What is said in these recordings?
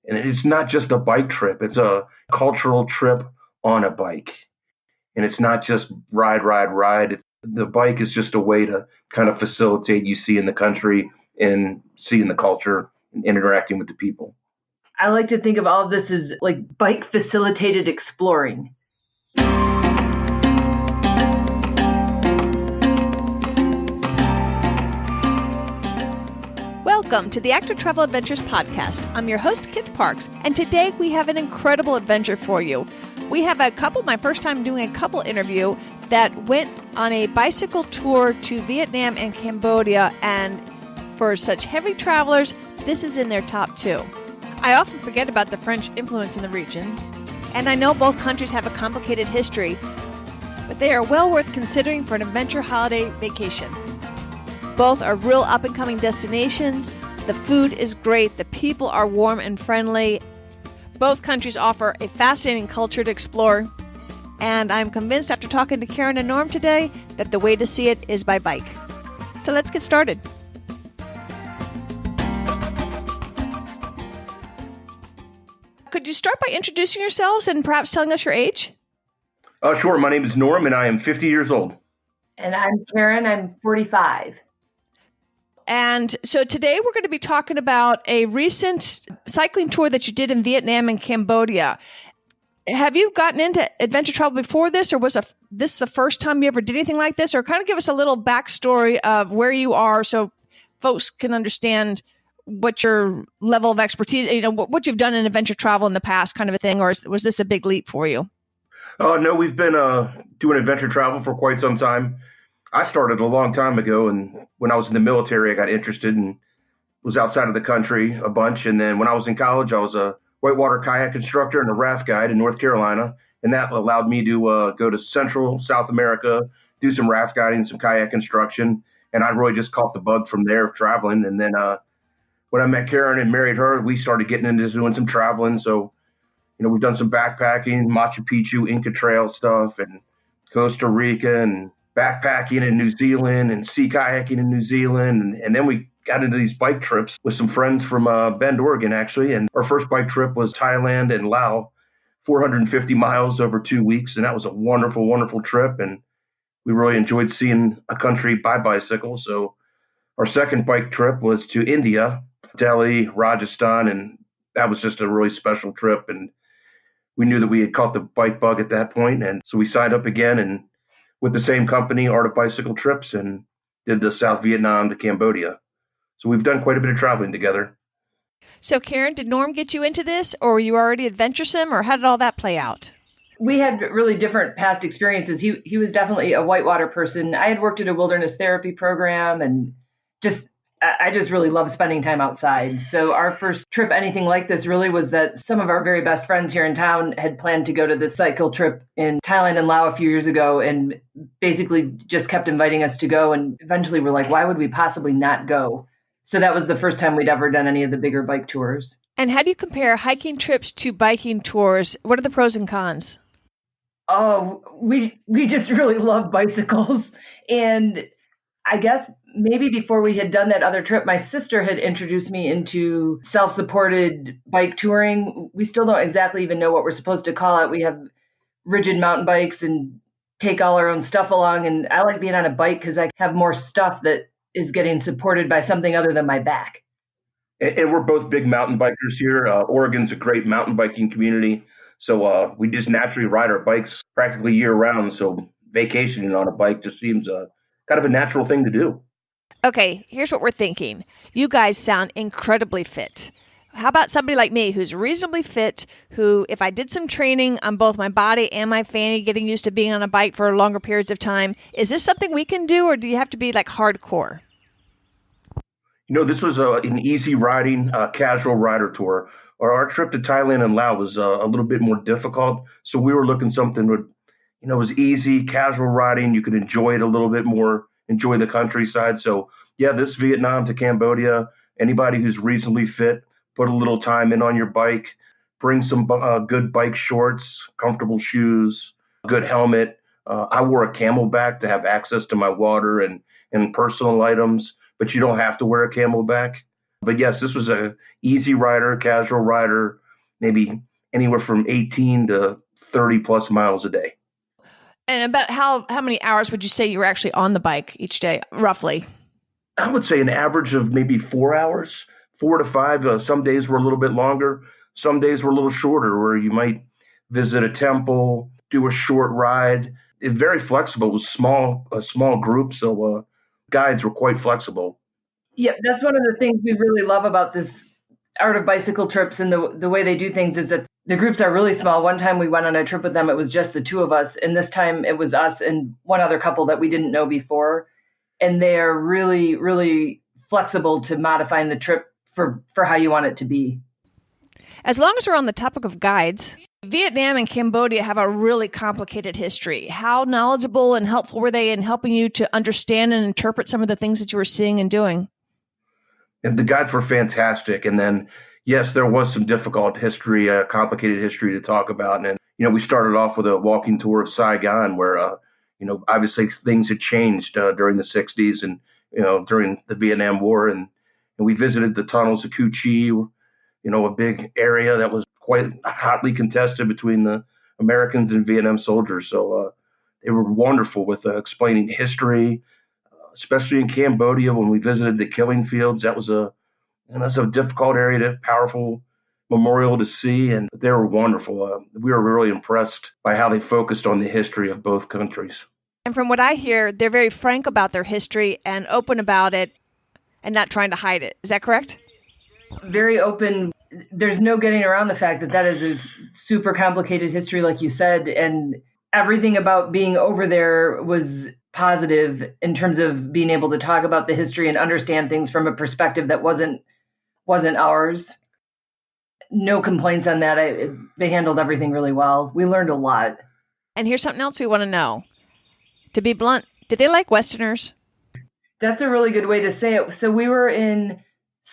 And it's not just a bike trip, it's a cultural trip on a bike. And it's not just ride, ride, ride. The bike is just a way to kind of facilitate you seeing the country and seeing the culture and interacting with the people. I like to think of all of this as like bike facilitated exploring. Welcome to the Actor Travel Adventures podcast. I'm your host, Kit Parks, and today we have an incredible adventure for you. We have my first time doing a couple interview that went on a bicycle tour to Vietnam and Cambodia, and for such heavy travelers, this is in their top 2. I often forget about the French influence in the region, and I know both countries have a complicated history, but they are well worth considering for an adventure holiday vacation. Both are real up-and-coming destinations. The food is great. The people are warm and friendly. Both countries offer a fascinating culture to explore. And I'm convinced after talking to Erin and Norm today that the way to see it is by bike. So let's get started. Could you start by introducing yourselves and perhaps telling us your age? Sure. My name is Norm, and I am 50 years old. And I'm Erin. I'm 45. And so today we're going to be talking about a recent cycling tour that you did in Vietnam and Cambodia. Have you gotten into adventure travel before this, or was this the first time you ever did anything like this? Or kind of give us a little backstory of where you are so folks can understand what your level of expertise, what you've done in adventure travel in the past kind of a thing, or was this a big leap for you? No, we've been doing adventure travel for quite some time. I started a long time ago, and when I was in the military, I got interested and was outside of the country a bunch. And then when I was in college, I was a whitewater kayak instructor and a raft guide in North Carolina. And that allowed me to go to Central South America, do some raft guiding, some kayak instruction. And I really just caught the bug from there of traveling. And then when I met Erin and married her, we started getting into doing some traveling. So, we've done some backpacking, Machu Picchu, Inca Trail stuff, and Costa Rica, and backpacking in New Zealand and sea kayaking in New Zealand. And then we got into these bike trips with some friends from Bend, Oregon, actually. And our first bike trip was Thailand and Laos, 450 miles over 2 weeks. And that was a wonderful, wonderful trip. And we really enjoyed seeing a country by bicycle. So our second bike trip was to India, Delhi, Rajasthan. And that was just a really special trip. And we knew that we had caught the bike bug at that point. And so we signed up again and with the same company, Art of Bicycle Trips, and did the South Vietnam to Cambodia. So we've done quite a bit of traveling together. So Erin, did Norm get you into this, or were you already adventuresome, or how did all that play out? We had really different past experiences. He was definitely a whitewater person. I had worked at a wilderness therapy program, and I just really love spending time outside. So our first trip, anything like this, really was that some of our very best friends here in town had planned to go to this cycle trip in Thailand and Laos a few years ago, and basically just kept inviting us to go. And eventually we're like, why would we possibly not go? So that was the first time we'd ever done any of the bigger bike tours. And how do you compare hiking trips to biking tours? What are the pros and cons? Oh, we just really love bicycles. And I guess maybe before we had done that other trip, my sister had introduced me into self-supported bike touring. We still don't exactly even know what we're supposed to call it. We have rigid mountain bikes and take all our own stuff along. And I like being on a bike because I have more stuff that is getting supported by something other than my back. And we're both big mountain bikers here. Oregon's a great mountain biking community. So we just naturally ride our bikes practically year round. So vacationing on a bike just seems kind of a natural thing to do. Okay, here's what we're thinking. You guys sound incredibly fit. How about somebody like me who's reasonably fit, who, if I did some training on both my body and my fanny, getting used to being on a bike for longer periods of time, is this something we can do, or do you have to be like hardcore? This was an easy riding, casual rider tour. Our trip to Thailand and Laos was a little bit more difficult. So we were looking something that was easy, casual riding. You could enjoy it a little bit more, enjoy the countryside. So yeah, this Vietnam to Cambodia, anybody who's reasonably fit, put a little time in on your bike, bring some good bike shorts, comfortable shoes, good helmet. I wore a Camelback to have access to my water and personal items, but you don't have to wear a Camelback. But yes, this was a easy rider, casual rider, maybe anywhere from 18 to 30 plus miles a day. And about how many hours would you say you were actually on the bike each day, roughly? I would say an average of maybe 4 hours, 4 to 5. Some days were a little bit longer. Some days were a little shorter, where you might visit a temple, do a short ride. It's very flexible. It was a small group, so guides were quite flexible. Yeah, that's one of the things we really love about this Art of Bicycle trips and the way they do things is that the groups are really small. One time we went on a trip with them, it was just the two of us. And this time it was us and one other couple that we didn't know before. And they're really, really flexible to modifying the trip for how you want it to be. As long as we're on the topic of guides, Vietnam and Cambodia have a really complicated history. How knowledgeable and helpful were they in helping you to understand and interpret some of the things that you were seeing and doing? And the guides were fantastic. And then, yes, there was some difficult history, complicated history to talk about. And, we started off with a walking tour of Saigon where, obviously things had changed during the 60s and, during the Vietnam War. And we visited the tunnels of Cu Chi, a big area that was quite hotly contested between the Americans and Vietnam soldiers. So they were wonderful with explaining history, especially in Cambodia when we visited the killing fields. That's a difficult area, powerful memorial to see, and they were wonderful. We were really impressed by how they focused on the history of both countries. And from what I hear, they're very frank about their history and open about it and not trying to hide it. Is that correct? Very open. There's no getting around the fact that is a super complicated history, like you said, and everything about being over there was positive in terms of being able to talk about the history and understand things from a perspective that wasn't ours. No complaints on that. They handled everything really well. We learned a lot. And here's something else we want to know. To be blunt, did they like Westerners? That's a really good way to say it. So we were in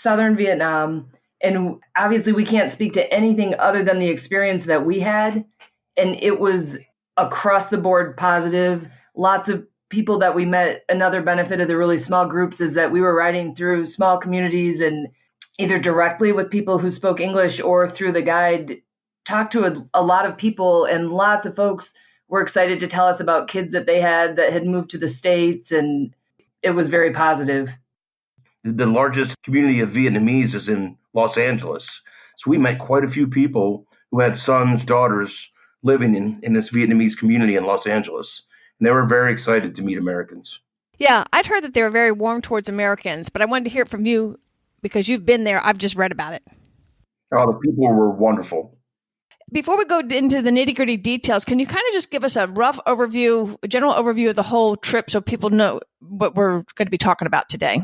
southern Vietnam, and obviously we can't speak to anything other than the experience that we had. And it was across the board positive. Lots of people that we met. Another benefit of the really small groups is that we were riding through small communities and either directly with people who spoke English or through the guide, talked to a lot of people, and lots of folks were excited to tell us about kids that they had that had moved to the States, and it was very positive. The largest community of Vietnamese is in Los Angeles. So we met quite a few people who had sons, daughters living in this Vietnamese community in Los Angeles. And they were very excited to meet Americans. Yeah, I'd heard that they were very warm towards Americans, but I wanted to hear it from you because you've been there. I've just read about it. Oh, the people were wonderful. Before we go into the nitty-gritty details, can you kind of just give us a rough overview, a general overview of the whole trip so people know what we're going to be talking about today?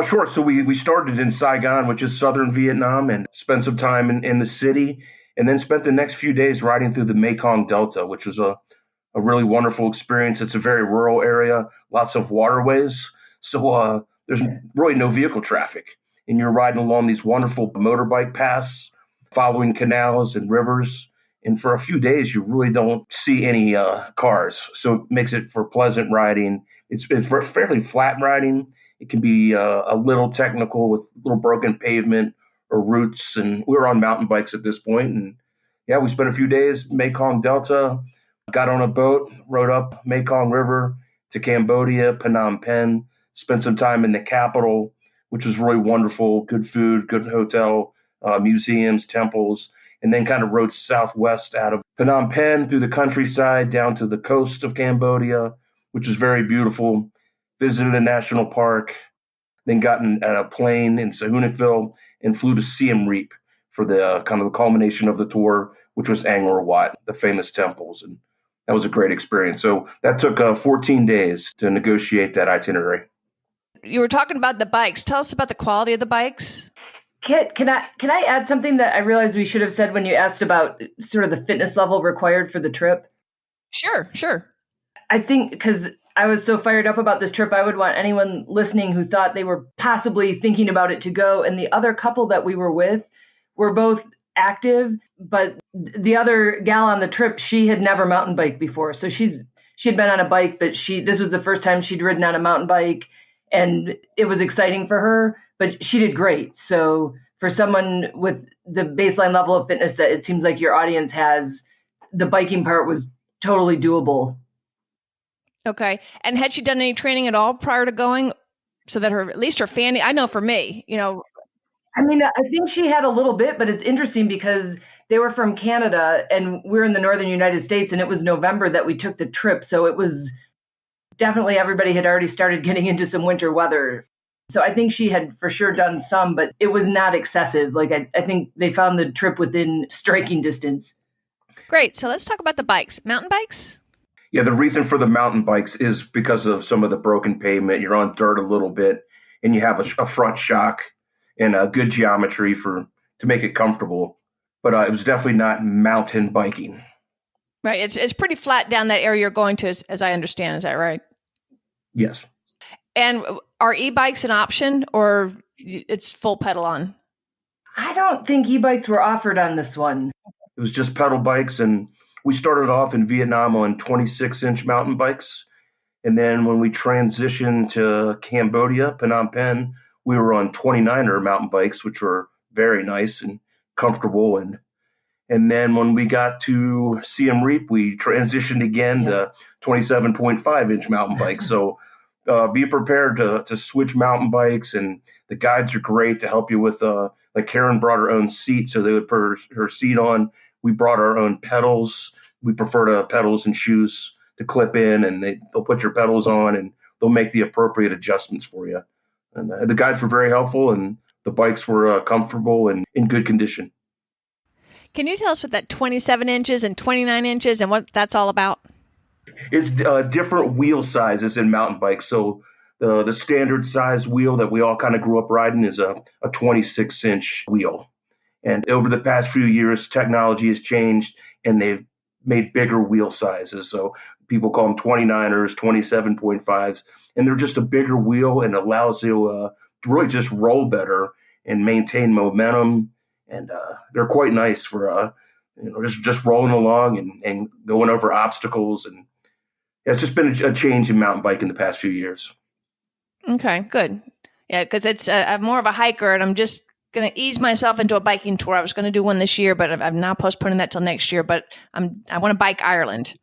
Sure. So we started in Saigon, which is southern Vietnam, and spent some time in the city, and then spent the next few days riding through the Mekong Delta, which was a really wonderful experience. It's a very rural area, lots of waterways. So there's really no vehicle traffic. And you're riding along these wonderful motorbike paths, following canals and rivers. And for a few days, you really don't see any cars. So it makes it for pleasant riding. It's for fairly flat riding. It can be a little technical with little broken pavement or routes. And we were on mountain bikes at this point. And yeah, we spent a few days Mekong Delta, got on a boat, rode up Mekong River to Cambodia, Phnom Penh, spent some time in the capital, which was really wonderful. Good food, good hotel, museums, temples, and then kind of rode southwest out of Phnom Penh through the countryside down to the coast of Cambodia, which is very beautiful. Visited a national park, then got in a plane in Sihanoukville and flew to Siem Reap for the kind of the culmination of the tour, which was Angkor Wat, the famous temples. And that was a great experience. So that took 14 days to negotiate that itinerary. You were talking about the bikes. Tell us about the quality of the bikes. Kit, can I add something that I realized we should have said when you asked about sort of the fitness level required for the trip? Sure. I think because I was so fired up about this trip, I would want anyone listening who thought they were possibly thinking about it to go. And the other couple that we were with were both active, but the other gal on the trip, she had never mountain biked before. So she had been on a bike, but this was the first time she'd ridden on a mountain bike, and it was exciting for her. but she did great. So for someone with the baseline level of fitness that it seems like your audience has, the biking part was totally doable. Okay. And had she done any training at all prior to going so that at least her fanny, I know for me, I mean, I think she had a little bit, but it's interesting because they were from Canada and we're in the northern United States, and it was November that we took the trip. So it was definitely everybody had already started getting into some winter weather. So I think she had for sure done some, but it was not excessive. Like I think they found the trip within striking distance. Great. So let's talk about the bikes. Mountain bikes? Yeah, the reason for the mountain bikes is because of some of the broken pavement. You're on dirt a little bit, and you have a front shock and a good geometry to make it comfortable. But it was definitely not mountain biking. Right. It's pretty flat down that area you're going to, as I understand. Is that right? Yes. And are e-bikes an option, or it's full pedal on? I don't think e-bikes were offered on this one. It was just pedal bikes, and we started off in Vietnam on 26-inch mountain bikes. And then when we transitioned to Cambodia, Phnom Penh, we were on 29er mountain bikes, which were very nice and comfortable. And then when we got to Siem Reap, we transitioned again to 27.5-inch mountain bikes. So be prepared to switch mountain bikes, and the guides are great to help you with, like Karen brought her own seat, so they would put her seat on. We brought our own pedals. We prefer to pedals and shoes to clip in, and they'll put your pedals on, and they'll make the appropriate adjustments for you. And the guides were very helpful, and the bikes were comfortable and in good condition. Can you tell us what that 27 inches and 29 inches and what that's all about? It's different wheel sizes in mountain bikes. So the standard size wheel that we all kind of grew up riding is a 26-inch wheel. And over the past few years, technology has changed, and they've made bigger wheel sizes. So people call them 29ers, 27.5s, and they're just a bigger wheel and allows you to really just roll better and maintain momentum. And they're quite nice for just rolling along and going over obstacles. And it's just been a change in mountain biking the past few years. Okay, good. Yeah, because I'm more of a hiker, and I'm just going to ease myself into a biking tour. I was going to do one this year, but I'm now postponing that till next year. But I want to bike Ireland.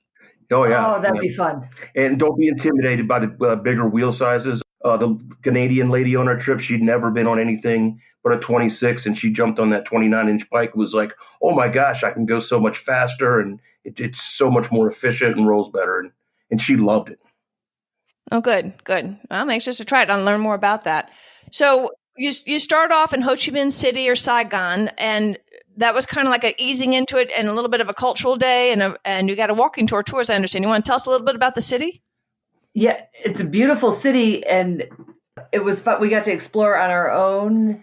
Oh, yeah. Oh, that'd be fun. And don't be intimidated by the bigger wheel sizes. The Canadian lady on our trip, she'd never been on anything but a 26, and she jumped on that 29-inch bike. It was like, oh my gosh, I can go so much faster, and it's so much more efficient and rolls better. And she loved it. Oh, good. Well, I'm anxious to try it and learn more about that. So you start off in Ho Chi Minh City or Saigon, and that was kind of like a easing into it and a little bit of a cultural day, and you got a walking tour too, as I understand. You want to tell us a little bit about the city? Yeah, it's a beautiful city, and it was fun. We got to explore on our own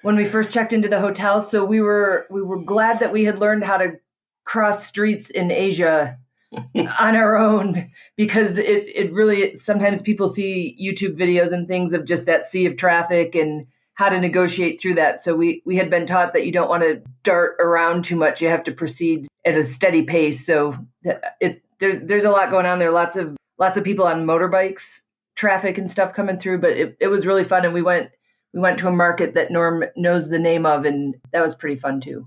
when we first checked into the hotel. So we were glad that we had learned how to cross streets in Asia on our own, because it really, sometimes people see YouTube videos and things of just that sea of traffic and how to negotiate through that. So we had been taught that you don't want to dart around too much. You have to proceed at a steady pace. So there's a lot going on there. Lots of people on motorbikes, traffic and stuff coming through, but it was really fun. And we went to a market that Norm knows the name of, and that was pretty fun too.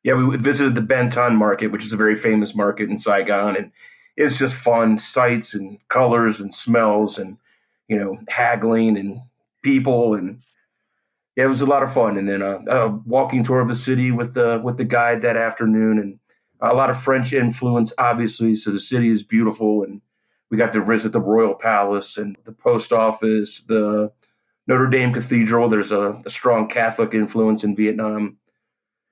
Yeah, we visited the Benton market, which is a very famous market in Saigon, and it's just fun sights and colors and smells and, haggling and people, and yeah, it was a lot of fun. And then a walking tour of the city with the guide that afternoon, and a lot of French influence, obviously. So the city is beautiful, and we got to visit the Royal Palace and the post office, the Notre Dame Cathedral. There's a strong Catholic influence in Vietnam.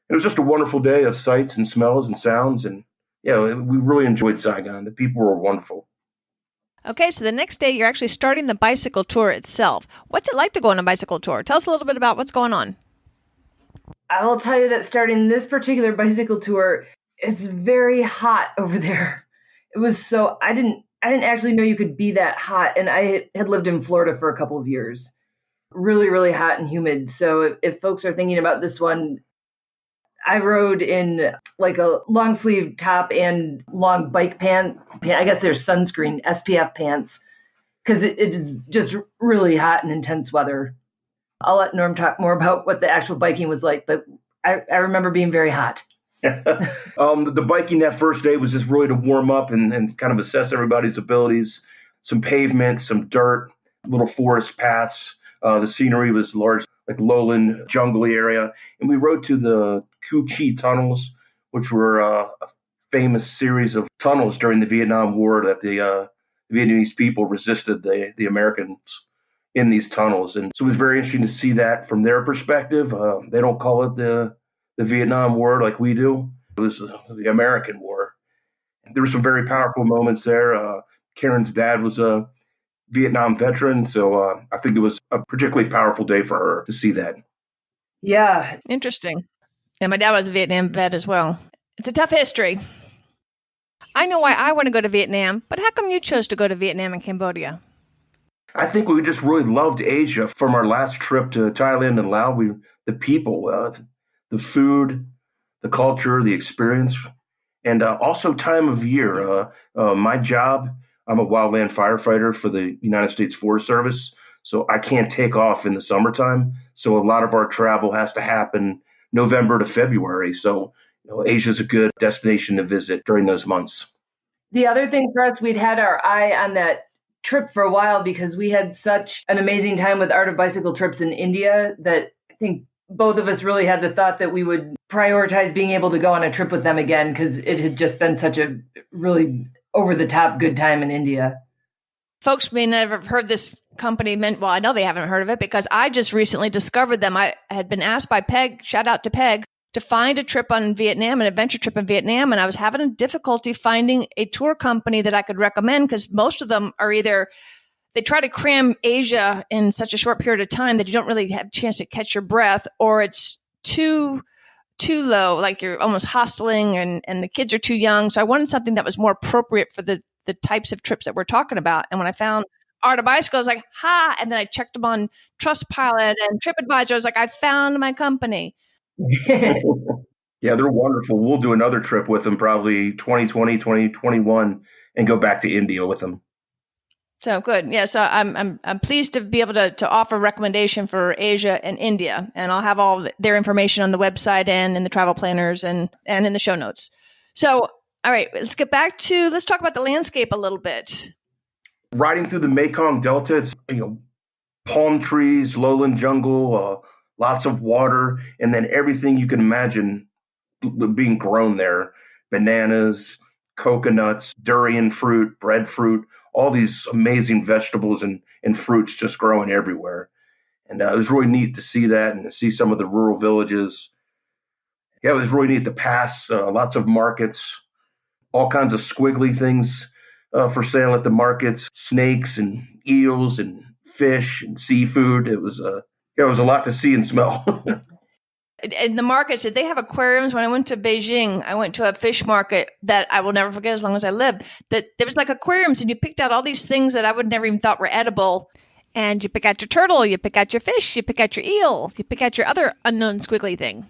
It was just a wonderful day of sights and smells and sounds. And yeah, we really enjoyed Saigon. The people were wonderful. Okay, so the next day you're actually starting the bicycle tour itself. What's it like to go on a bicycle tour? Tell us a little bit about what's going on. I will tell you that starting this particular bicycle tour, it's very hot over there. It was so, I didn't actually know you could be that hot. And I had lived in Florida for a couple of years. Really, really hot and humid. So if folks are thinking about this one, I rode in like a long sleeve top and long bike pants. I guess there's sunscreen, SPF pants, because it is just really hot and intense weather. I'll let Norm talk more about what the actual biking was like, but I remember being very hot. The biking that first day was just really to warm up and kind of assess everybody's abilities. Some pavement, some dirt, little forest paths. The scenery was large, like lowland, jungly area. And we rode to the Cu Chi tunnels, which were a famous series of tunnels during the Vietnam War that the Vietnamese people resisted the Americans in these tunnels. And so it was very interesting to see that from their perspective. They don't call it the Vietnam War like we do. It was the American War. There were some very powerful moments there. Karen's dad was a Vietnam veteran, so I think it was a particularly powerful day for her to see that. Yeah. Interesting. And my dad was a Vietnam vet as well. It's a tough history. I know why I want to go to Vietnam, but how come you chose to go to Vietnam and Cambodia? I think we just really loved Asia from our last trip to Thailand and Laos. The people, the food, the culture, the experience, and also time of year. My job, I'm a wildland firefighter for the United States Forest Service, so I can't take off in the summertime. So a lot of our travel has to happen November to February. So Asia's a good destination to visit during those months. The other thing for us, we'd had our eye on that trip for a while because we had such an amazing time with Art of Bicycle trips in India that I think both of us really had the thought that we would prioritize being able to go on a trip with them again because it had just been such a really over-the-top good time in India. Folks may never have heard this company. Well, I know they haven't heard of it because I just recently discovered them. I had been asked by Peg, shout out to Peg, to find a trip on Vietnam, an adventure trip in Vietnam. And I was having a difficulty finding a tour company that I could recommend because most of them are either, they try to cram Asia in such a short period of time that you don't really have a chance to catch your breath, or it's too low, like you're almost hostling and the kids are too young. So I wanted something that was more appropriate for the types of trips that we're talking about. And when I found Art of Bicycle, I was like, ha! And then I checked them on Trustpilot and TripAdvisor. I was like, I found my company. Yeah, they're wonderful. We'll do another trip with them, probably 2020, 2021, and go back to India with them. So good. Yeah. So I'm pleased to be able to offer recommendation for Asia and India, and I'll have all their information on the website and in the travel planners and in the show notes. So, all right, let's talk about the landscape a little bit. Riding through the Mekong Delta, it's, palm trees, lowland jungle, lots of water, and then everything you can imagine being grown there. Bananas, coconuts, durian fruit, breadfruit, all these amazing vegetables and fruits just growing everywhere. And it was really neat to see that and to see some of the rural villages. Yeah, it was really neat to pass lots of markets, all kinds of squiggly things for sale at the markets, snakes and eels and fish and seafood. It was a lot to see and smell. In the markets, did they have aquariums? When I went to Beijing, I went to a fish market that I will never forget as long as I live. That there was like aquariums, and you picked out all these things that I would never even thought were edible. And you pick out your turtle, you pick out your fish, you pick out your eel, you pick out your other unknown squiggly thing.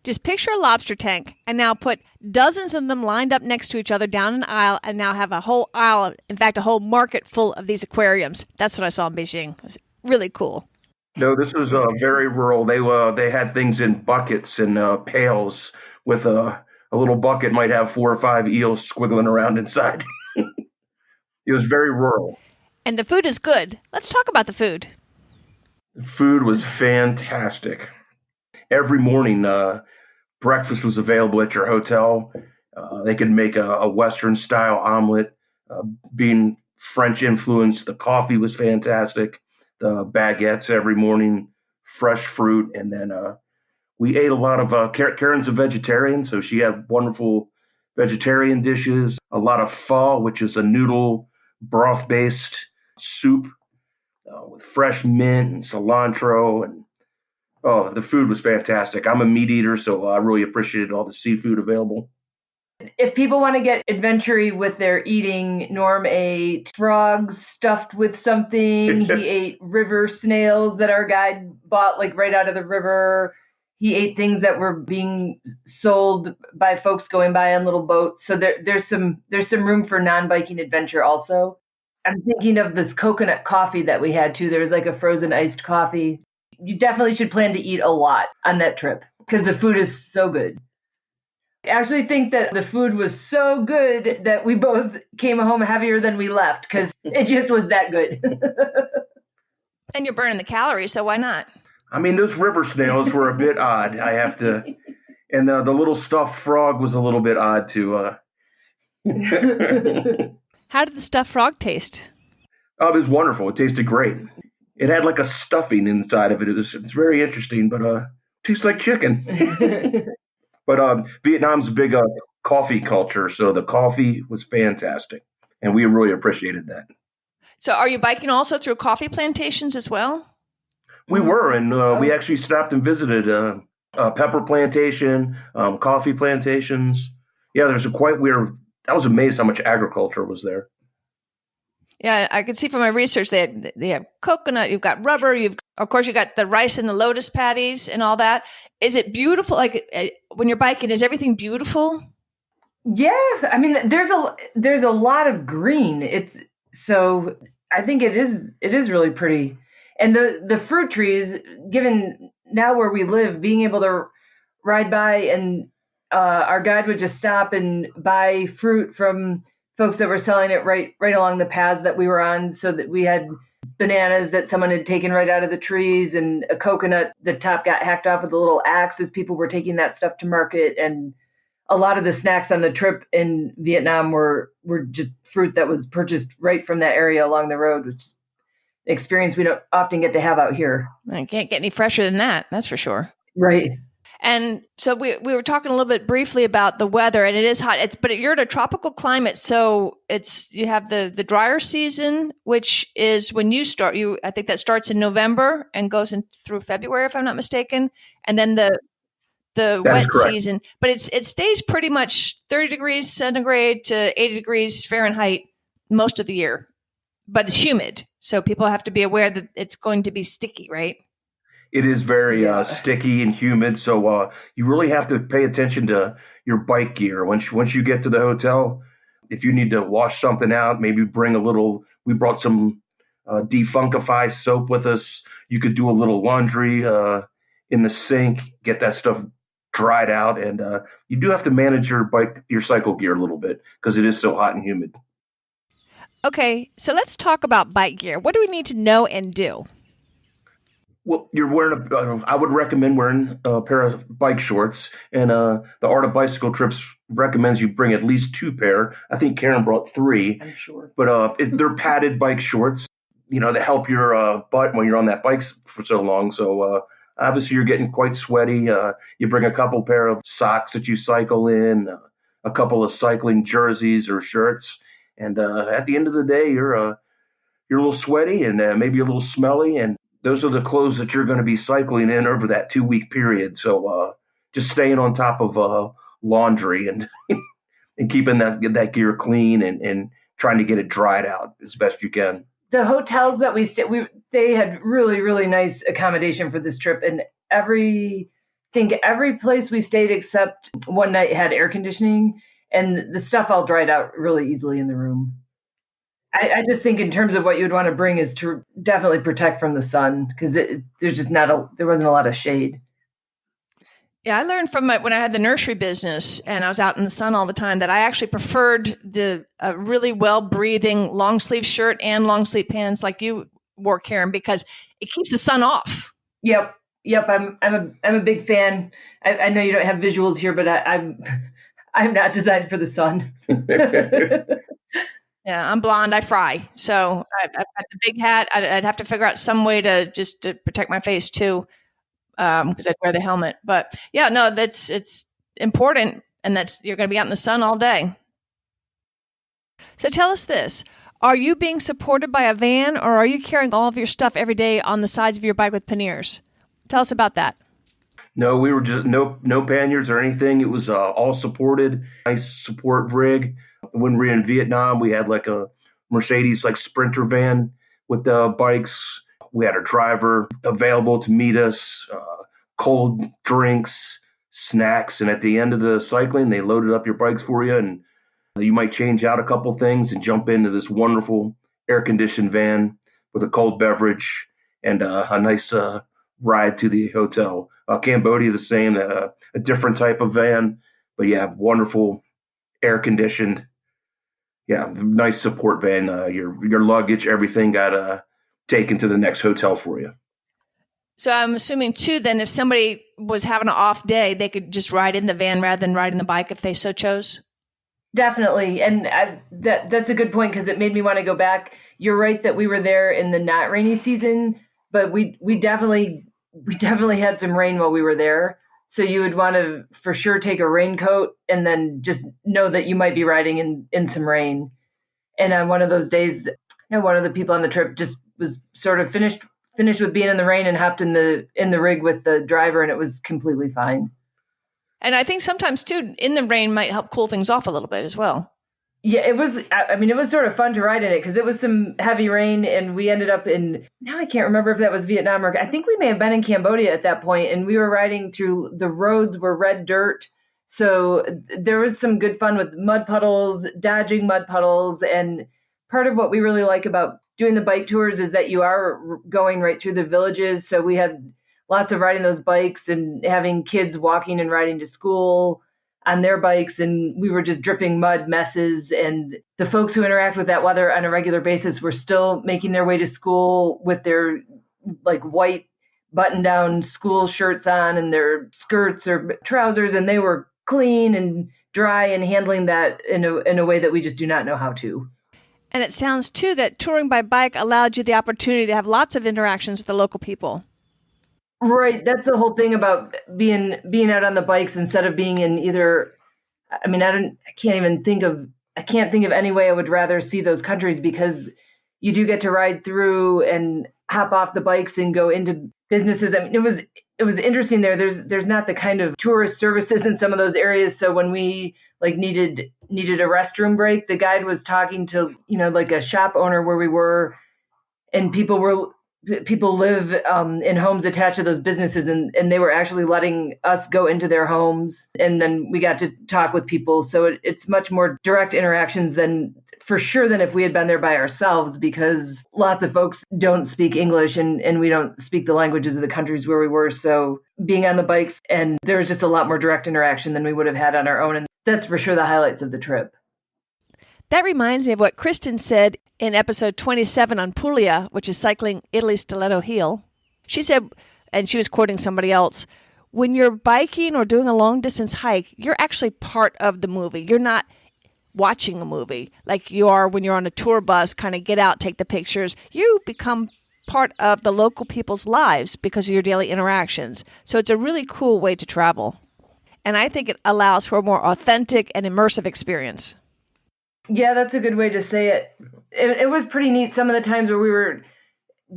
Just picture a lobster tank, and now put dozens of them lined up next to each other down an aisle, and now have a whole aisle, in fact, a whole market full of these aquariums. That's what I saw in Beijing. It was really cool. No, this was very rural. They had things in buckets and pails with a little bucket might have 4 or 5 eels squiggling around inside. It was very rural. And the food is good. Let's talk about the food. The food was fantastic. Every morning, breakfast was available at your hotel. They could make a Western-style omelet. Being French influenced, the coffee was fantastic. The baguettes every morning, fresh fruit. And then we ate a lot of, Karen's a vegetarian, so she had wonderful vegetarian dishes. A lot of pho, which is a noodle broth-based soup with fresh mint and cilantro. And the food was fantastic. I'm a meat eater, so I really appreciated all the seafood available. If people want to get adventure-y with their eating, Norm ate frogs stuffed with something. He ate river snails that our guide bought like right out of the river. He ate things that were being sold by folks going by on little boats. So there's some room for non-biking adventure also. I'm thinking of this coconut coffee that we had too. There's like a frozen iced coffee. You definitely should plan to eat a lot on that trip because the food is so good. I actually think that the food was so good that we both came home heavier than we left because it just was that good. And you're burning the calories, so why not? I mean, those river snails were a bit odd. I have to, and the little stuffed frog was a little bit odd too. How did the stuffed frog taste? Oh, it was wonderful. It tasted great. It had like a stuffing inside of it. It's very interesting, but tastes like chicken. But Vietnam's a big coffee culture, so the coffee was fantastic, and we really appreciated that. So are you biking also through coffee plantations as well? We were, and we actually stopped and visited a pepper plantation, coffee plantations. Yeah, there's I was amazed how much agriculture was there. Yeah, I could see from my research they have coconut, you've got rubber, of course you got the rice and the lotus patties and all that. Is it beautiful? Like when you're biking, is everything beautiful? Yeah, I mean there's a lot of green. So I think it is really pretty. And the fruit trees, given now where we live, being able to ride by and our guide would just stop and buy fruit from folks that were selling it right along the paths that we were on, so that we had bananas that someone had taken right out of the trees and a coconut, the top got hacked off with a little axe as people were taking that stuff to market. And a lot of the snacks on the trip in Vietnam were just fruit that was purchased right from that area along the road, which is an experience we don't often get to have out here. I can't get any fresher than that, that's for sure. Right. And so we were talking a little bit briefly about the weather, and it is hot. But you're in a tropical climate, so you have the drier season, which is when you start. I think that starts in November and goes through February, if I'm not mistaken, and then the wet season. But it stays pretty much 30 degrees centigrade to 80 degrees Fahrenheit most of the year, but it's humid, so people have to be aware that it's going to be sticky, right? It is very sticky and humid, so you really have to pay attention to your bike gear. Once you get to the hotel, if you need to wash something out, maybe bring we brought some defunkify soap with us. You could do a little laundry in the sink, get that stuff dried out, and you do have to manage your cycle gear a little bit because it is so hot and humid. Okay, so let's talk about bike gear. What do we need to know and do? Well, you're wearing I would recommend wearing a pair of bike shorts, and the Art of Bicycle Trips recommends you bring at least 2 pair. I think Karen brought 3. I'm sure. But they're padded bike shorts, to help your butt when you're on that bike for so long. So obviously you're getting quite sweaty. You bring a couple pair of socks that you cycle in, a couple of cycling jerseys or shirts, and at the end of the day, you're a little sweaty and maybe a little smelly, and those are the clothes that you're going to be cycling in over that 2-week period. So just staying on top of laundry and and keeping that gear clean and trying to get it dried out as best you can. The hotels that we stayed, they had really, really nice accommodation for this trip, and every place we stayed except one night had air conditioning, and the stuff all dried out really easily in the room. I just think in terms of what you'd want to bring is to definitely protect from the sun, because there wasn't a lot of shade. Yeah, I learned from when I had the nursery business and I was out in the sun all the time that I actually preferred the really well-breathing long sleeve shirt and long sleeve pants like you wore, Karen, because it keeps the sun off. Yep. I'm a big fan. I know you don't have visuals here, but I'm not designed for the sun. Yeah, I'm blonde. I fry. So I've got the big hat. I'd have to figure out some way to protect my face too, because I'd wear the helmet. But yeah, no, it's important, and you're going to be out in the sun all day. So tell us this. Are you being supported by a van, or are you carrying all of your stuff every day on the sides of your bike with panniers? Tell us about that. No, we were just no panniers or anything. It was all supported. Nice support rig. When we were in Vietnam, we had like a Mercedes like Sprinter van with the bikes. We had a driver available to meet us, cold drinks, snacks, and at the end of the cycling, they loaded up your bikes for you, and you might change out a couple things and jump into this wonderful air-conditioned van with a cold beverage and a nice ride to the hotel. Cambodia, the same, a different type of van, but yeah, wonderful, air conditioned. Yeah, nice support van. Your luggage, everything got taken to the next hotel for you. So I'm assuming too, then if somebody was having an off day, they could just ride in the van rather than riding the bike if they so chose? Definitely. And that's a good point because it made me want to go back. You're right that we were there in the not rainy season, but we definitely had some rain while we were there. So you would want to for sure take a raincoat and then just know that you might be riding in some rain. And on one of those days, one of the people on the trip just was sort of finished with being in the rain and hopped in the rig with the driver, and it was completely fine. And I think sometimes too, in the rain might help cool things off a little bit as well. Yeah, it was. I mean, it was sort of fun to ride in it because it was some heavy rain, and we ended up in. Now I can't remember if that was Vietnam or I think we may have been in Cambodia at that point, and we were riding through the roads were red dirt, so there was some good fun with mud puddles, dodging mud puddles, and part of what we really like about doing the bike tours is that you are going right through the villages. So we had lots of riding those bikes and having kids walking and riding to school on their bikes. And we were just dripping mud messes. And the folks who interact with that weather on a regular basis were still making their way to school with their like white button down school shirts on and their skirts or trousers. And they were clean and dry and handling that in a way that we just do not know how to. And it sounds, too, that touring by bike allowed you the opportunity to have lots of interactions with the local people. Right. That's the whole thing about being out on the bikes instead of being in either. I mean, I can't think of any way I would rather see those countries because you do get to ride through and hop off the bikes and go into businesses. I mean, it was interesting there. There's not the kind of tourist services in some of those areas. So when we needed a restroom break, the guide was talking to, like a shop owner where we were, and people live in homes attached to those businesses, and they were actually letting us go into their homes, and then we got to talk with people. So it's much more direct interactions than if we had been there by ourselves, because lots of folks don't speak English and we don't speak the languages of the countries where we were. So being on the bikes, and there was just a lot more direct interaction than we would have had on our own. And that's for sure the highlights of the trip. That reminds me of what Kristen said in episode 27 on Puglia, which is cycling Italy's Stiletto Heel. She said, and she was quoting somebody else, when you're biking or doing a long distance hike, you're actually part of the movie. You're not watching a movie like you are when you're on a tour bus, kind of get out, take the pictures. You become part of the local people's lives because of your daily interactions. So it's a really cool way to travel. And I think it allows for a more authentic and immersive experience. Yeah, that's a good way to say it. It was pretty neat some of the times where we were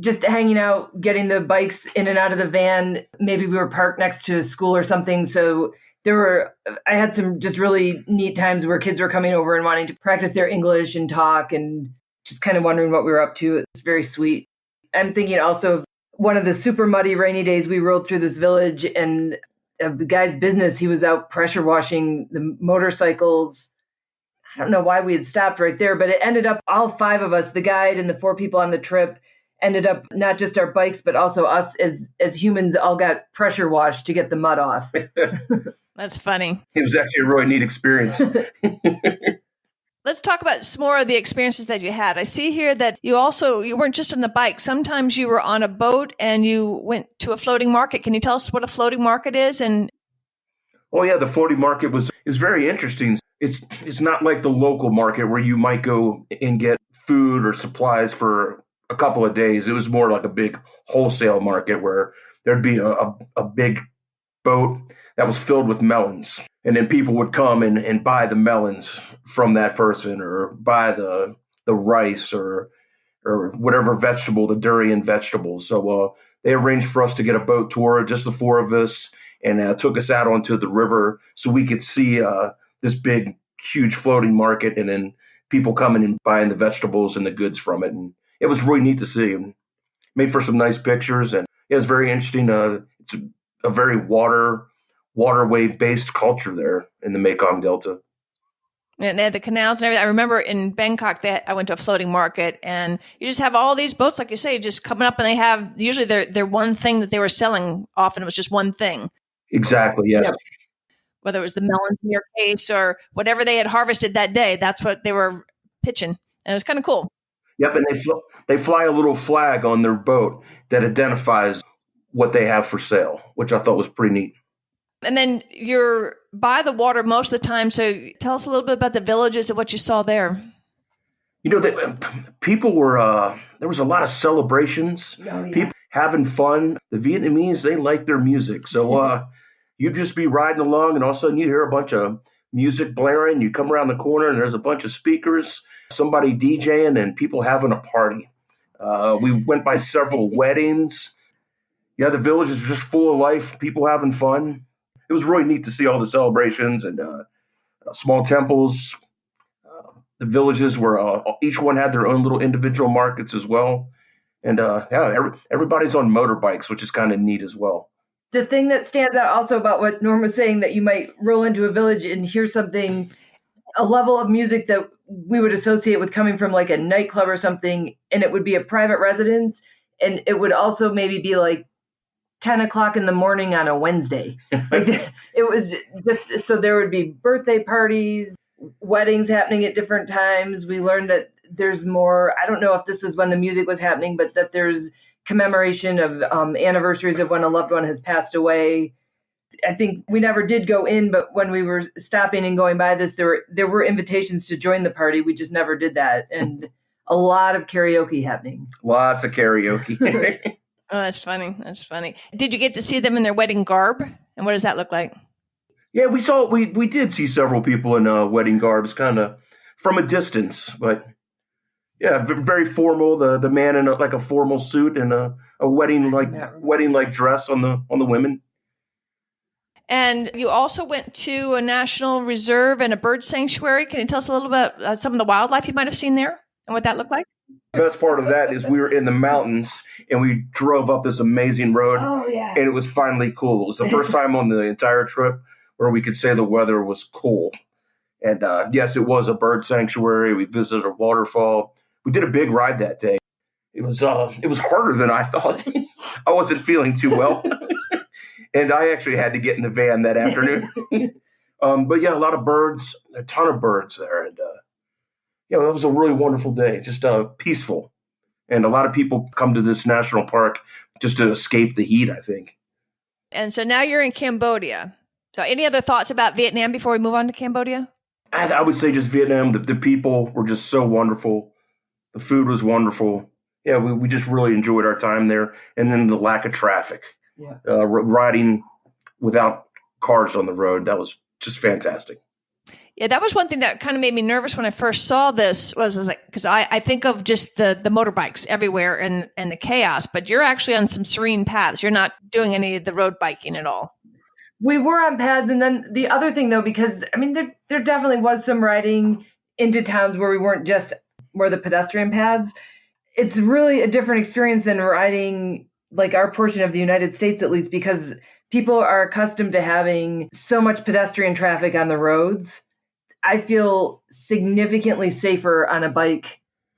just hanging out, getting the bikes in and out of the van. Maybe we were parked next to a school or something. So I had some just really neat times where kids were coming over and wanting to practice their English and talk and just kind of wondering what we were up to. It's very sweet. I'm thinking also of one of the super muddy rainy days we rode through this village, and the guy's business, he was out pressure washing the motorcycles. I don't know why we had stopped right there, but it ended up all five of us, the guide and the four people on the trip, ended up not just our bikes, but also us as humans all got pressure washed to get the mud off. That's funny. It was actually a really neat experience. Let's talk about some more of the experiences that you had. I see here that you weren't just on the bike. Sometimes you were on a boat and you went to a floating market. Can you tell us what a floating market is? Oh yeah, the floating market is very interesting. It's not like the local market where you might go and get food or supplies for a couple of days. It was more like a big wholesale market where there'd be a big boat that was filled with melons. And then people would come and buy the melons from that person, or buy the rice or whatever vegetable, the durian vegetables. So they arranged for us to get a boat tour, just the four of us, and took us out onto the river so we could see this big, huge floating market, and then people coming and buying the vegetables and the goods from it. And it was really neat to see. And made for some nice pictures, and it was very interesting. It's a very waterway-based culture there in the Mekong Delta. And they had the canals and everything. I remember in Bangkok, I went to a floating market, and you just have all these boats, like you say, just coming up, and they have usually their one thing that they were selling. Often it was just one thing. Exactly. Yes. Yep. Whether it was the melons in your case or whatever they had harvested that day, that's what they were pitching, and it was kind of cool. Yep. And they fly a little flag on their boat that identifies what they have for sale, which I thought was pretty neat. And then you're by the water most of the time. So tell us a little bit about the villages and what you saw there. People were, there was a lot of celebrations, people having fun. The Vietnamese, they like their music. So you'd just be riding along and all of a sudden you hear a bunch of music blaring. You come around the corner and there's a bunch of speakers, somebody DJing and people having a party. We went by several weddings. Yeah, the village is just full of life, people having fun. It was really neat to see all the celebrations and small temples. The villages were each one had their own little individual markets as well. And everybody's on motorbikes, which is kind of neat as well. The thing that stands out also about what Norm was saying, that you might roll into a village and hear something, a level of music that we would associate with coming from like a nightclub or something, and it would be a private residence, and it would also maybe be like 10 o'clock in the morning on a Wednesday. It was just, so there would be birthday parties, weddings happening at different times. We learned that there's more, I don't know if this is when the music was happening, but that there's commemoration of anniversaries of when a loved one has passed away. I think we never did go in, but when we were stopping and going by this, there were invitations to join the party. We just never did that. And a lot of karaoke happening. Lots of karaoke. Oh, that's funny. That's funny. Did you get to see them in their wedding garb? And what does that look like? Yeah, we did see several people in wedding garbs, kind of from a distance, but yeah, very formal. The man in like a formal suit and a wedding like dress on the women. And you also went to a national reserve and a bird sanctuary. Can you tell us a little bit about some of the wildlife you might have seen there and what that looked like? The best part of that is we were in the mountains and we drove up this amazing road. Oh, yeah. And it was finally cool. It was the first time on the entire trip where we could say the weather was cool. And yes, it was a bird sanctuary. We visited a waterfall. We did a big ride that day. It was harder than I thought. I wasn't feeling too well. And I actually had to get in the van that afternoon. But yeah, a lot of birds, a ton of birds there. And that was a really wonderful day, just peaceful. And a lot of people come to this national park just to escape the heat, I think. And so now you're in Cambodia. So any other thoughts about Vietnam before we move on to Cambodia? I would say just Vietnam. The people were just so wonderful. The food was wonderful. Yeah, we just really enjoyed our time there. And then the lack of traffic. Yeah. Riding without cars on the road, that was just fantastic. Yeah, that was one thing that kind of made me nervous when I first saw this. Was like, because I think of just the motorbikes everywhere and the chaos, but you're actually on some serene paths. You're not doing any of the road biking at all. We were on paths, and then the other thing though, because I mean there definitely was some riding into towns where we weren't just more the pedestrian paths. It's really a different experience than riding like our portion of the United States, at least, because people are accustomed to having so much pedestrian traffic on the roads. I feel significantly safer on a bike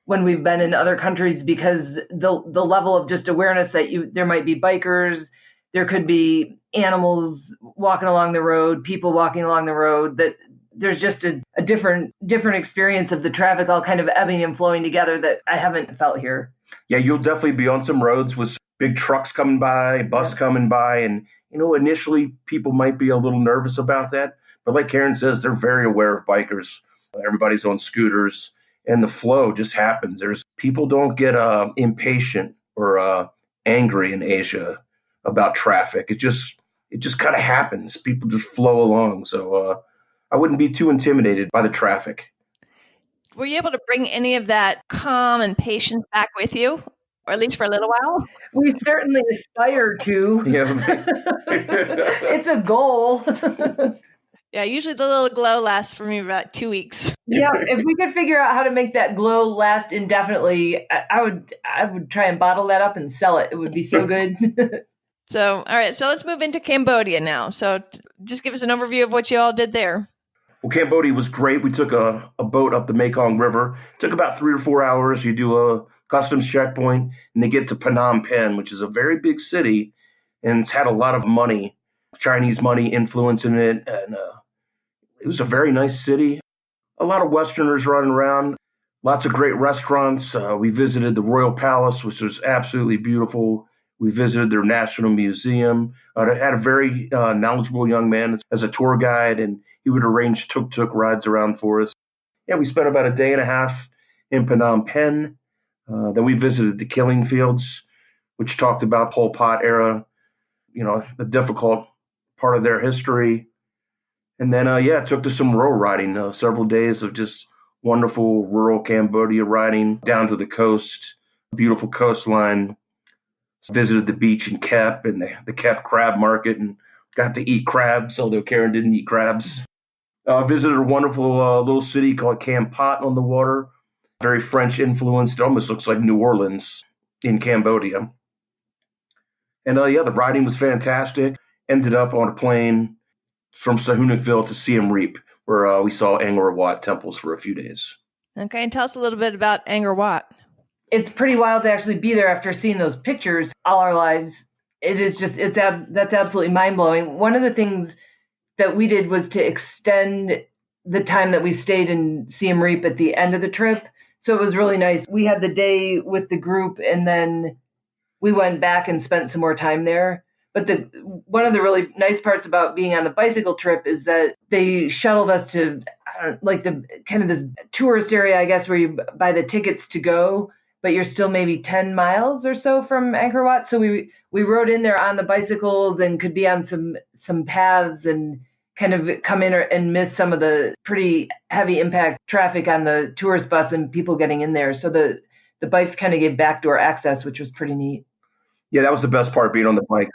when we've been in other countries because the level of just awareness that there might be bikers, there could be animals walking along the road, people walking along the road, that there's just a different experience of the traffic all kind of ebbing and flowing together that I haven't felt here. Yeah, you'll definitely be on some roads with big trucks coming by, bus coming by, and initially people might be a little nervous about that. But like Karen says, they're very aware of bikers. Everybody's on scooters, and the flow just happens. People don't get impatient or angry in Asia about traffic. It just kind of happens. People just flow along. So I wouldn't be too intimidated by the traffic. Were you able to bring any of that calm and patience back with you, or at least for a little while? We certainly aspire to. Yeah. It's a goal. Yeah, usually the little glow lasts for me about 2 weeks. Yeah, if we could figure out how to make that glow last indefinitely, I would try and bottle that up and sell it. It would be so good. So, all right, so let's move into Cambodia now. So just give us an overview of what you all did there. Well, Cambodia was great. We took a boat up the Mekong River. It took about 3 or 4 hours. You do a customs checkpoint, and they get to Phnom Penh, which is a very big city, and it's had a lot of money, Chinese money influence in it. And it was a very nice city. A lot of Westerners running around, lots of great restaurants. We visited the Royal Palace, which was absolutely beautiful. We visited their National Museum. I had a very knowledgeable young man as a tour guide, and he would arrange tuk-tuk rides around for us. Yeah, we spent about a day and a half in Phnom Penh. Then we visited the killing fields, which talked about Pol Pot era, the difficult part of their history. And then, took to some rural riding, several days of just wonderful rural Cambodia riding down to the coast, beautiful coastline. Visited the beach in Kep and the Kep crab market and got to eat crabs, although Karen didn't eat crabs. Visited a wonderful little city called Kampot on the water, very French influenced. It almost looks like New Orleans in Cambodia. And the riding was fantastic. Ended up on a plane from Sihanoukville to Siem Reap, where we saw Angkor Wat temples for a few days. Okay, and tell us a little bit about Angkor Wat. It's pretty wild to actually be there after seeing those pictures all our lives. That's absolutely mind-blowing. One of the things that we did was to extend the time that we stayed in Siem Reap at the end of the trip. So it was really nice. We had the day with the group, and then we went back and spent some more time there. But one of the really nice parts about being on the bicycle trip is that they shuttled us to the kind of this tourist area, I guess, where you buy the tickets to go, but you're still maybe 10 miles or so from Angkor Wat. So we rode in there on the bicycles and could be on some paths and kind of come in and miss some of the pretty heavy impact traffic on the tourist bus and people getting in there. So the bikes kind of gave backdoor access, which was pretty neat. Yeah, that was the best part, being on the bike.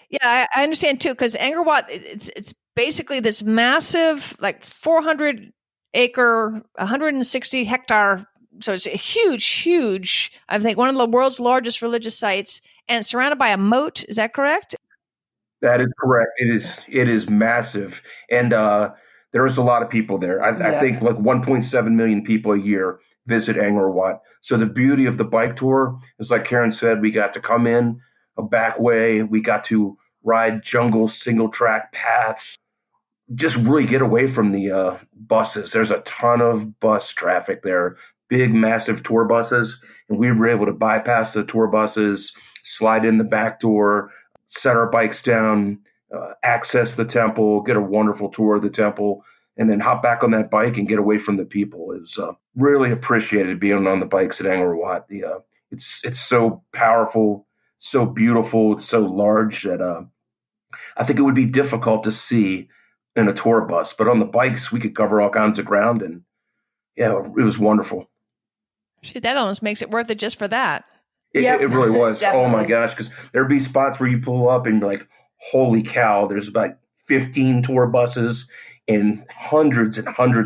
Yeah, I understand too, because Angkor Wat, it's basically this massive, like 400 acre, 160 hectare. So it's a huge, I think one of the world's largest religious sites, and surrounded by a moat. Is that correct? That is correct. It is massive. And there is a lot of people there. I think like 1.7 million people a year visit Angkor Wat. So the beauty of the bike tour is, like Karen said, we got to come in a back way. We got to ride jungle single track paths, just really get away from the buses. There's a ton of bus traffic there, big, massive tour buses. And we were able to bypass the tour buses, slide in the back door, set our bikes down, access the temple, get a wonderful tour of the temple, and then hop back on that bike and get away from the people. It was really appreciated being on the bikes at Angkor Wat. It's so powerful, so beautiful, it's so large that I think it would be difficult to see in a tour bus. But on the bikes, we could cover all kinds of ground, and yeah, it was wonderful. Shit, that almost makes it worth it just for that. It really was. Definitely. Oh my gosh, because there'd be spots where you pull up and you're like, holy cow, there's about 15 tour buses and hundreds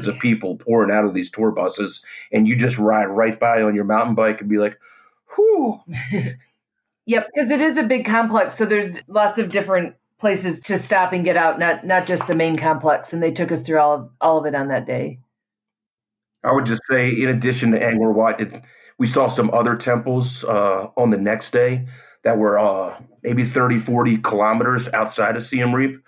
of people pouring out of these tour buses, and you just ride right by on your mountain bike and be like, whew. Yep, because it is a big complex, so there's lots of different places to stop and get out, not just the main complex, and they took us through all of it on that day. I would just say, in addition to Angkor Wat, we saw some other temples on the next day that were maybe 30, 40 kilometers outside of Siem Reap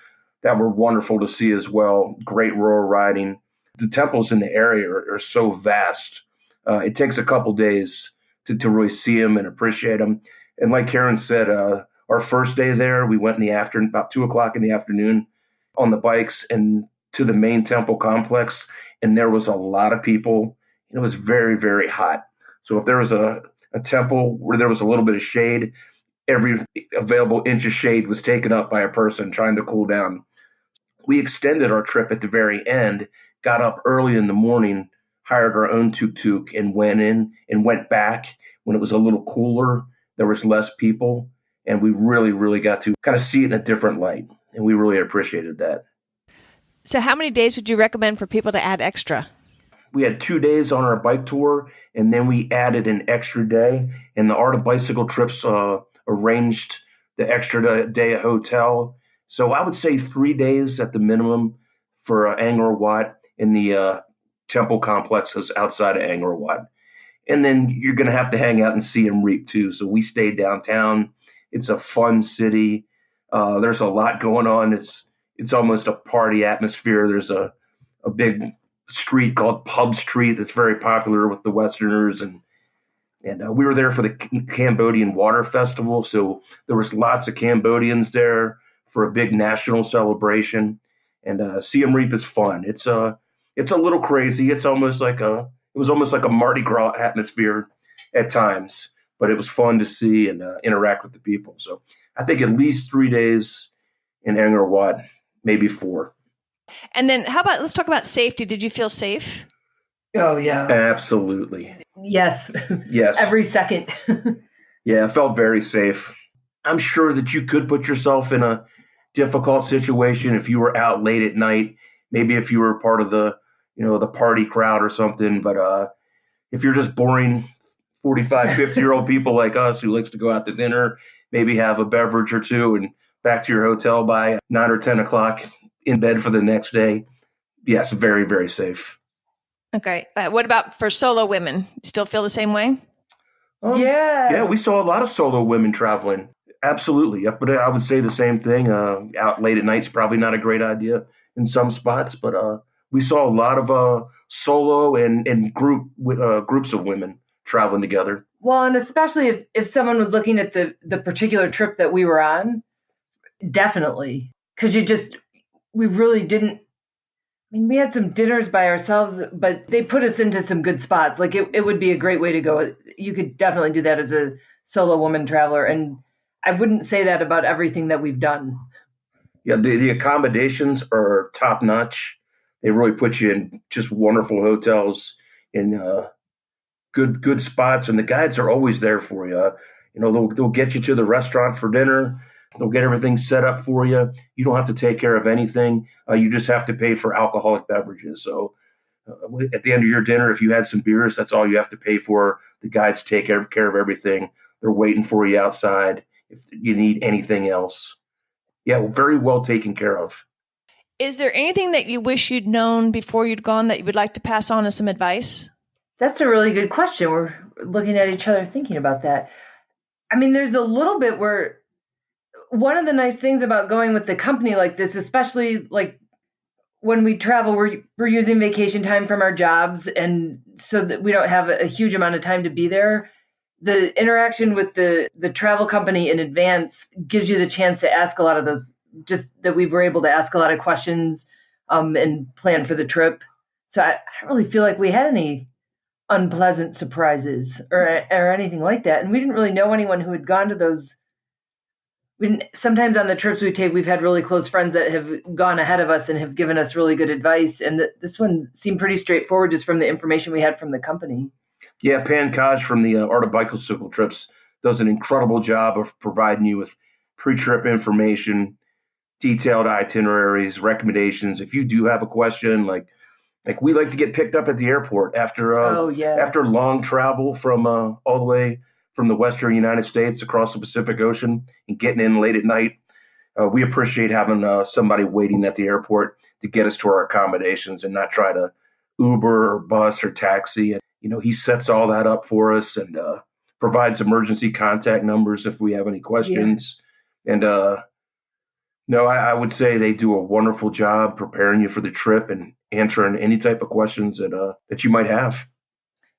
that were wonderful to see as well. Great rural riding. The temples in the area are so vast. It takes a couple days to really see them and appreciate them. And like Karen said, our first day there, we went in the afternoon, about 2:00 in the afternoon, on the bikes and to the main temple complex. And there was a lot of people. It was very, very hot. So if there was a temple where there was a little bit of shade, every available inch of shade was taken up by a person trying to cool down. We extended our trip at the very end, got up early in the morning, hired our own tuk-tuk, and went in and went back when it was a little cooler. There was less people, and we really, really got to kind of see it in a different light, and we really appreciated that. So how many days would you recommend for people to add extra? We had 2 days on our bike tour, and then we added an extra day. And the Art of Bicycle Trips arranged the extra day at hotel. So I would say 3 days at the minimum for Angkor Wat. in the temple complexes outside of Angkor Wat. And then you're going to have to hang out and Siem Reap too. So we stayed downtown. It's a fun city. There's a lot going on. It's almost a party atmosphere. There's a big street called Pub Street that's very popular with the Westerners, and we were there for the Cambodian Water Festival. So there was lots of Cambodians there for a big national celebration. And Siem Reap is fun. It's a little crazy. It was almost like a Mardi Gras atmosphere at times, but it was fun to see and interact with the people. So I think at least 3 days in Angkor Wat, maybe 4. And then let's talk about safety. Did you feel safe? Oh, yeah. Absolutely. Yes. Yes. Every second. Yeah, I felt very safe. I'm sure that you could put yourself in a difficult situation if you were out late at night, maybe if you were part of the party crowd or something. But if you're just boring 45, 50-year-old people like us who likes to go out to dinner, maybe have a beverage or two and back to your hotel by 9 or 10 o'clock, in bed for the next day. Yes, very, very safe. Okay. What about for solo women? Still feel the same way? Yeah, we saw a lot of solo women traveling. Absolutely. Yeah, but I would say the same thing. Out late at night is probably not a great idea in some spots, but we saw a lot of solo and groups of women traveling together. Well, and especially if someone was looking at the particular trip that we were on, definitely. Because we really didn't, we had some dinners by ourselves, but they put us into some good spots. Like it would be a great way to go. You could definitely do that as a solo woman traveler. And I wouldn't say that about everything that we've done. Yeah, the accommodations are top notch. They really put you in just wonderful hotels in good spots, and the guides are always there for you. They'll get you to the restaurant for dinner. They'll get everything set up for you. You don't have to take care of anything. You just have to pay for alcoholic beverages. So at the end of your dinner, if you had some beers, that's all you have to pay for. The guides take care of everything. They're waiting for you outside if you need anything else. Yeah, very well taken care of. Is there anything that you wish you'd known before you'd gone that you would like to pass on as some advice? That's a really good question. We're looking at each other thinking about that. There's a little bit where one of the nice things about going with the company like this, especially like when we travel, we're using vacation time from our jobs, and so that we don't have a huge amount of time to be there. The interaction with the travel company in advance gives you the chance to ask a lot of those, just that we were able to ask a lot of questions and plan for the trip. So I don't really feel like we had any unpleasant surprises or anything like that. And we didn't really know anyone who had gone to those. Sometimes on the trips we take, we've had really close friends that have gone ahead of us and have given us really good advice. And this one seemed pretty straightforward just from the information we had from the company. Yeah, Pankaj from the Art of Bicycle Trips does an incredible job of providing you with pre-trip information, detailed itineraries, recommendations. If you do have a question, like we like to get picked up at the airport after long travel from all the way from the Western United States across the Pacific Ocean and getting in late at night. We appreciate having somebody waiting at the airport to get us to our accommodations and not try to Uber or bus or taxi. And, he sets all that up for us and provides emergency contact numbers if we have any questions. Yeah. And no, I would say they do a wonderful job preparing you for the trip and answering any type of questions that you might have.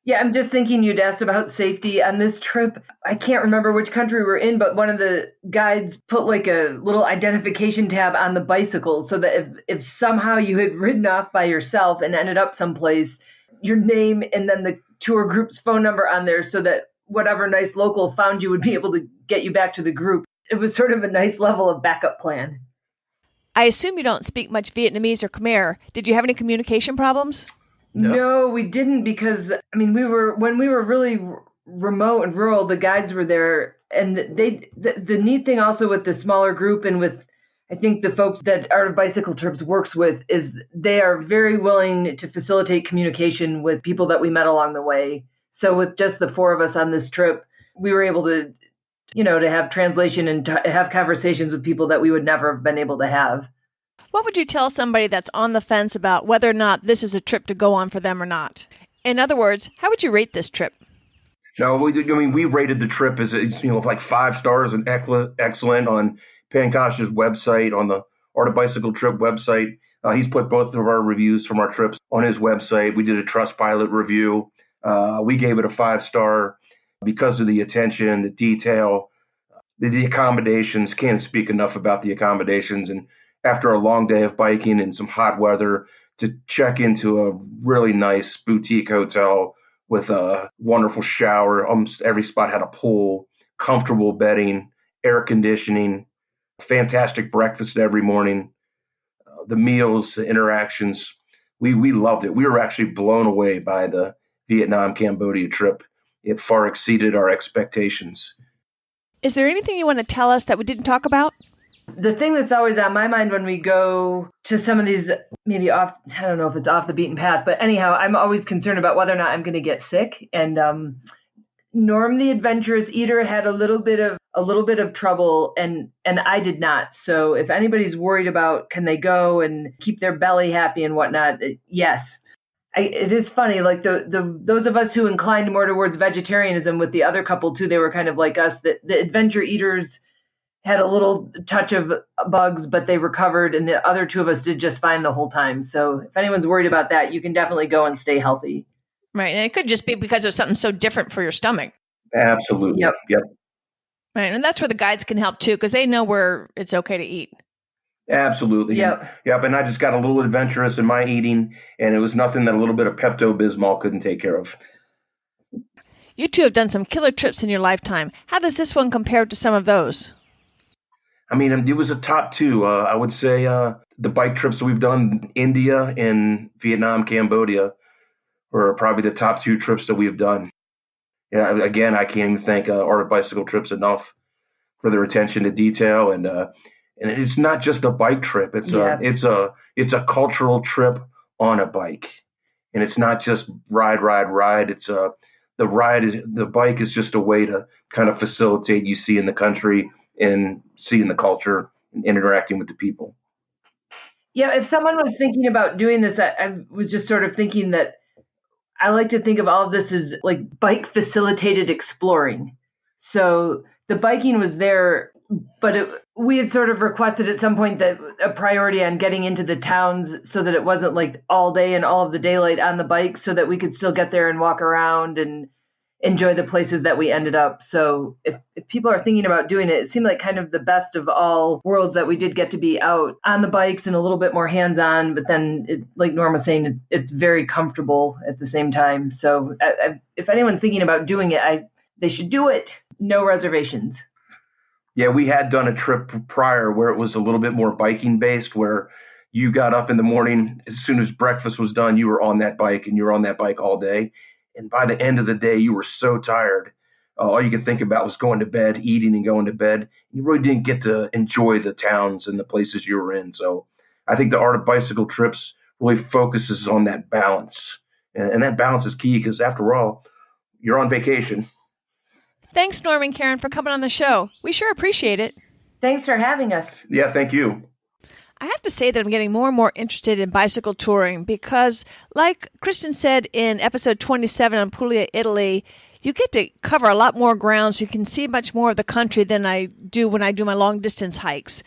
Yeah, I'm just thinking you'd asked about safety on this trip. I can't remember which country we're in, but one of the guides put like a little identification tab on the bicycle so that if somehow you had ridden off by yourself and ended up someplace, your name and then the tour group's phone number on there so that whatever nice local found you would be able to get you back to the group. It was sort of a nice level of backup plan. I assume you don't speak much Vietnamese or Khmer. Did you have any communication problems? No, we didn't, because when we were really remote and rural, the guides were there, and the neat thing also with the smaller group and with I think the folks that Art of Bicycle Trips works with is they are very willing to facilitate communication with people that we met along the way. So with just the 4 of us on this trip, we were able to have translation and to have conversations with people that we would never have been able to have. What would you tell somebody that's on the fence about whether or not this is a trip to go on for them or not? In other words, how would you rate this trip? No, we rated the trip as like 5 stars and excellent on Pankash's website, on the Art of Bicycle Trip website. He's put both of our reviews from our trips on his website. We did a Trustpilot review. We gave it a 5-star because of the attention, the detail, the accommodations. Can't speak enough about the accommodations. And after a long day of biking and some hot weather, to check into a really nice boutique hotel with a wonderful shower. Almost every spot had a pool, comfortable bedding, air conditioning, fantastic breakfast every morning. The meals, the interactions, we loved it. We were actually blown away by the Vietnam-Cambodia trip. It far exceeded our expectations. Is there anything you want to tell us that we didn't talk about? The thing that's always on my mind when we go to some of these, maybe off, I don't know if it's off the beaten path, but anyhow, I'm always concerned about whether or not I'm going to get sick. And Norm, the adventurous eater, had a little bit of trouble, and I did not. So if anybody's worried about can they go and keep their belly happy and whatnot, yes. It is funny, like those of us who inclined more towards vegetarianism with the other couple too, they were kind of like us. The adventure eaters had a little touch of bugs, but they recovered, and the other two of us did just fine the whole time. So if anyone's worried about that, you can definitely go and stay healthy. Right, and it could just be because of something so different for your stomach. Absolutely. Yep. Right, and that's where the guides can help too, because they know where it's okay to eat. Absolutely. Yep. And I just got a little adventurous in my eating, and it was nothing that a little bit of Pepto-Bismol couldn't take care of. You two have done some killer trips in your lifetime. How does this one compare to some of those? I mean, it was a top 2. I would say the bike trips that we've done, India and Vietnam, Cambodia, were probably the top 2 trips that we've done. Yeah, again, I can't even thank Art of Bicycle Trips enough for their attention to detail, and it's not just a bike trip. It's a cultural trip on a bike, and it's not just ride. It's the bike is just a way to kind of facilitate you seeing the country and seeing the culture and interacting with the people. Yeah, if someone was thinking about doing this, I was just sort of thinking that I like to think of all of this as like bike facilitated exploring. So the biking was there, but we had sort of requested at some point that a priority on getting into the towns so that it wasn't like all day and all of the daylight on the bike, so that we could still get there and walk around and enjoy the places that we ended up. So if people are thinking about doing it, it seemed like kind of the best of all worlds that we did get to be out on the bikes and a little bit more hands-on, but then like Norm was saying, it's very comfortable at the same time. So if anyone's thinking about doing it, they should do it. No reservations. Yeah, we had done a trip prior where it was a little bit more biking based, where you got up in the morning, as soon as breakfast was done, you were on that bike, and you were on that bike all day. And by the end of the day, you were so tired. All you could think about was going to bed, eating and going to bed. You really didn't get to enjoy the towns and the places you were in. So I think the Art of Bicycle Trips really focuses on that balance. And that balance is key, because after all, you're on vacation. Thanks, Norm and Karen, for coming on the show. We sure appreciate it. Thanks for having us. Yeah, thank you. I have to say that I'm getting more and more interested in bicycle touring because, like Kristen said in episode 27 on Puglia, Italy, you get to cover a lot more ground, so you can see much more of the country than I do when I do my long-distance hikes.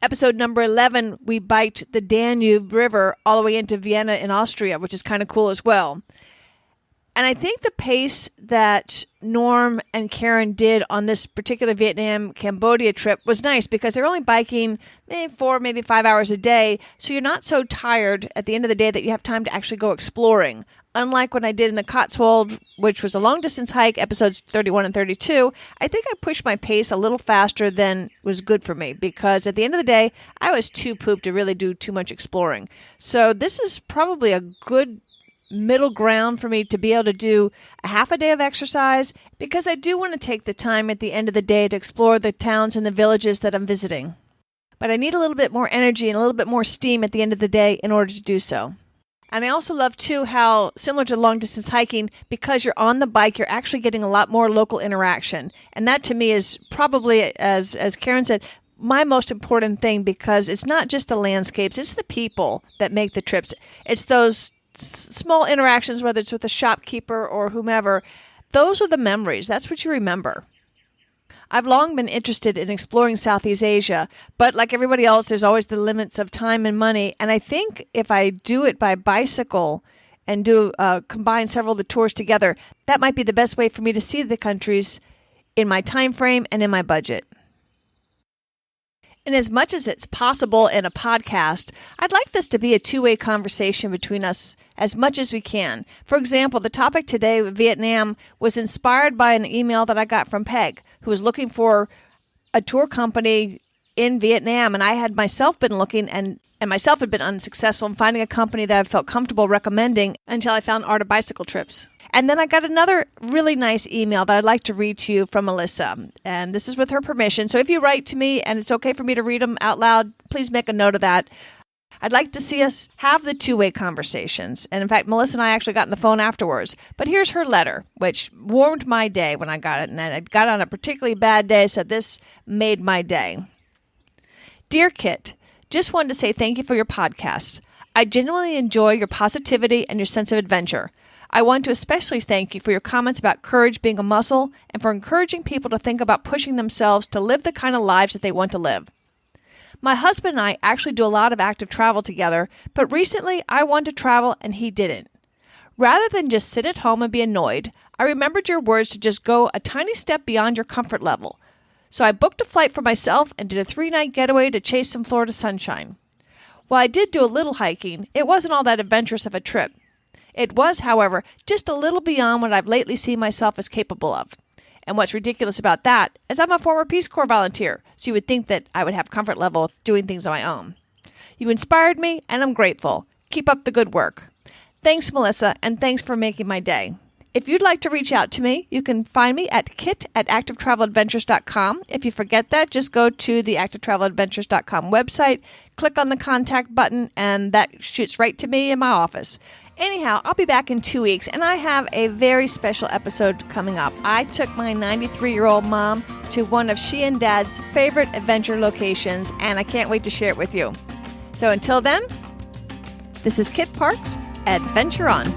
Episode number 11, we biked the Danube River all the way into Vienna in Austria, which is kind of cool as well. And I think the pace that Norm and Karen did on this particular Vietnam-Cambodia trip was nice, because they're only biking maybe 4, maybe 5 hours a day. So you're not so tired at the end of the day that you have time to actually go exploring. Unlike what I did in the Cotswold, which was a long-distance hike, episodes 31 and 32, I think I pushed my pace a little faster than was good for me, because at the end of the day, I was too pooped to really do too much exploring. So this is probably a good middle ground for me to be able to do a half a day of exercise, because I do want to take the time at the end of the day to explore the towns and the villages that I'm visiting. But I need a little bit more energy and a little bit more steam at the end of the day in order to do so. And I also love, too, how similar to long-distance hiking, because you're on the bike, you're actually getting a lot more local interaction. And that, to me, is probably, as Karen said, my most important thing, because it's not just the landscapes, it's the people that make the trips. It's those small interactions, whether it's with a shopkeeper or whomever. Those are the memories. That's what you remember. I've long been interested in exploring Southeast Asia, but like everybody else, there's always the limits of time and money. And I think if I do it by bicycle and combine several of the tours together, that might be the best way for me to see the countries in my time frame and in my budget. And as much as it's possible in a podcast, I'd like this to be a two-way conversation between us as much as we can. For example, the topic today, Vietnam, was inspired by an email that I got from Peg, who was looking for a tour company in Vietnam. And I had myself been looking and myself had been unsuccessful in finding a company that I felt comfortable recommending until I found Art of Bicycle Trips. And then I got another really nice email that I'd like to read to you from Melissa. And this is with her permission. So if you write to me and it's okay for me to read them out loud, please make a note of that. I'd like to see us have the two-way conversations. And in fact, Melissa and I actually got on the phone afterwards. But here's her letter, which warmed my day when I got it. And I got on a particularly bad day, so this made my day. Dear Kit, just wanted to say thank you for your podcast. I genuinely enjoy your positivity and your sense of adventure. I want to especially thank you for your comments about courage being a muscle and for encouraging people to think about pushing themselves to live the kind of lives that they want to live. My husband and I actually do a lot of active travel together, but recently I wanted to travel and he didn't. Rather than just sit at home and be annoyed, I remembered your words to just go a tiny step beyond your comfort level. So I booked a flight for myself and did a 3-night getaway to chase some Florida sunshine. While I did do a little hiking, it wasn't all that adventurous of a trip. It was, however, just a little beyond what I've lately seen myself as capable of. And what's ridiculous about that is I'm a former Peace Corps volunteer, so you would think that I would have comfort level with doing things on my own. You inspired me, and I'm grateful. Keep up the good work. Thanks, Melissa, and thanks for making my day. If you'd like to reach out to me, you can find me at kit@activetraveladventures.com. If you forget that, just go to the activetraveladventures.com website, click on the contact button, and that shoots right to me in my office. Anyhow, I'll be back in 2 weeks, and I have a very special episode coming up. I took my 93-year-old mom to one of she and Dad's favorite adventure locations, and I can't wait to share it with you. So until then, this is Kit Parks. Adventure on.